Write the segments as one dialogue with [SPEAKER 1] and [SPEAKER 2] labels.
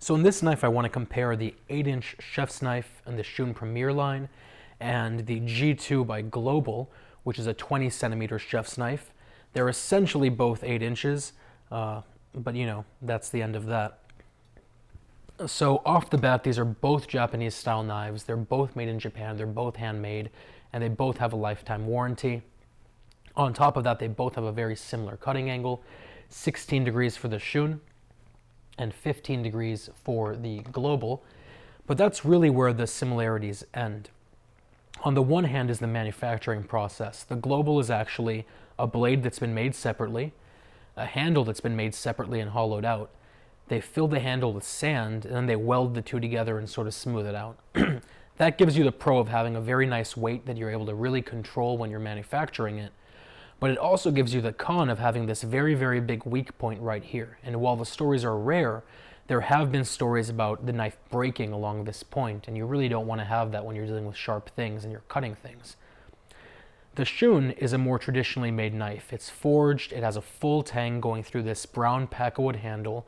[SPEAKER 1] So in this knife, I want to compare the 8-inch chef's knife and the Shun Premier line and the G2 by Global, which is a 20 centimeter chef's knife. They're essentially both 8 inches, but you know, that's the end of that. So off the bat, these are both Japanese style knives. They're both made in Japan, they're both handmade, and they both have a lifetime warranty. On top of that, they both have a very similar cutting angle, 16 degrees for the Shun and 15 degrees for the Global. But that's really where the similarities end. On the one hand is the manufacturing process. The Global is actually a blade that's been made separately, a handle that's been made separately and hollowed out. They fill the handle with sand, and then they weld the two together and sort of smooth it out. That gives you the pro of having a very nice weight that you're able to really control when you're manufacturing it. But it also gives you the con of having this very, very big weak point right here. And while the stories are rare, there have been stories about the knife breaking along this point, and you really don't want to have that when you're dealing with sharp things and you're cutting things. The Shun is a more traditionally made knife. It's forged, it has a full tang going through this brown pakkawood handle,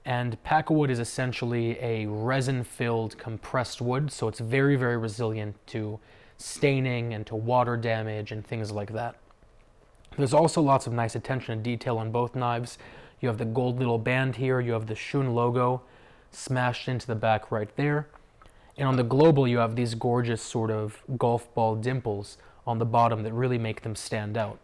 [SPEAKER 1] and pakkawood is essentially a resin-filled compressed wood, so it's very, very resilient to staining and to water damage and things like that. There's also lots of nice attention to detail on both knives. You have the gold little band here, you have the Shun logo smashed into the back right there. And on the Global, you have these gorgeous sort of golf ball dimples on the bottom that really make them stand out.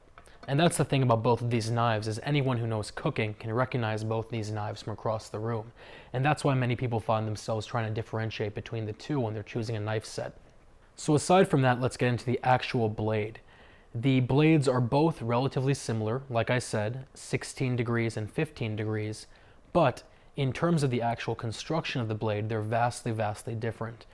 [SPEAKER 1] And that's the thing about both of these knives, is anyone who knows cooking can recognize both these knives from across the room. And that's why many people find themselves trying to differentiate between the two when they're choosing a knife set. So aside from that, let's get into the actual blade. The blades are both relatively similar, like I said, 16 degrees and 15 degrees, but in terms of the actual construction of the blade, they're vastly, vastly different.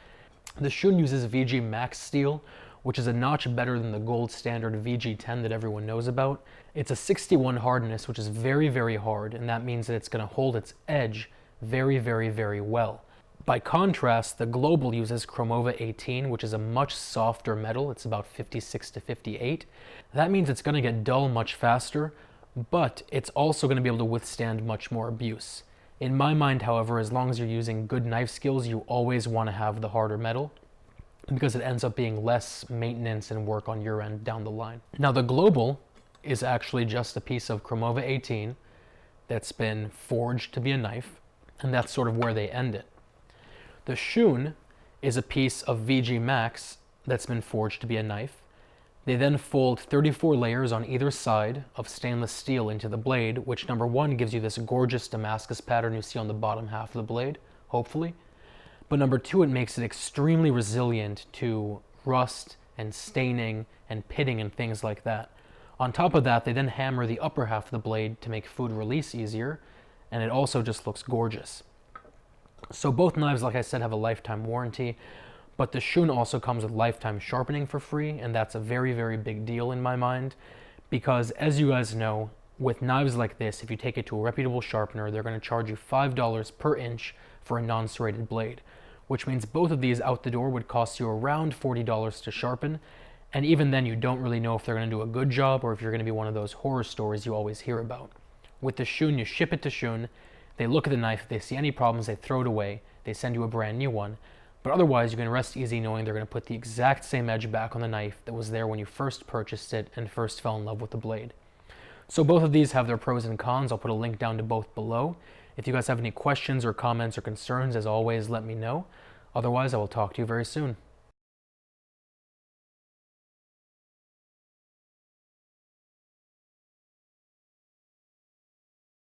[SPEAKER 1] The Shun uses VG Max steel, which is a notch better than the gold standard VG10 that everyone knows about. It's a 61 hardness, which is very, very hard, and that means that it's going to hold its edge very, very, very well. By contrast, the Global uses Chromova 18, which is a much softer metal. It's about 56 to 58. That means it's going to get dull much faster, but it's also going to be able to withstand much more abuse. In my mind, however, as long as you're using good knife skills, you always want to have the harder metal, because it ends up being less maintenance and work on your end down the line. Now, the Global is actually just a piece of Chromova 18 that's been forged to be a knife, and that's sort of where they end it. The Shun is a piece of VG Max that's been forged to be a knife. They then fold 34 layers on either side of stainless steel into the blade, which number one gives you this gorgeous Damascus pattern you see on the bottom half of the blade, hopefully. But number two, it makes it extremely resilient to rust and staining and pitting and things like that. On top of that, they then hammer the upper half of the blade to make food release easier, and it also just looks gorgeous. So both knives, like I said, have a lifetime warranty, but the Shun also comes with lifetime sharpening for free, and that's a very, very big deal in my mind, because as you guys know, with knives like this, if you take it to a reputable sharpener, they're going to charge you $5 per inch for a non-serrated blade, which means both of these out the door would cost you around $40 to sharpen, and even then you don't really know if they're going to do a good job or if you're going to be one of those horror stories you always hear about. With the Shun, you ship it to Shun, they look at the knife, if they see any problems, they throw it away, they send you a brand new one, but otherwise you can rest easy knowing they're going to put the exact same edge back on the knife that was there when you first purchased it and first fell in love with the blade. So both of these have their pros and cons. I'll put a link down to both below. If you guys have any questions or comments or concerns, as always, let me know. Otherwise, I will talk to you very soon.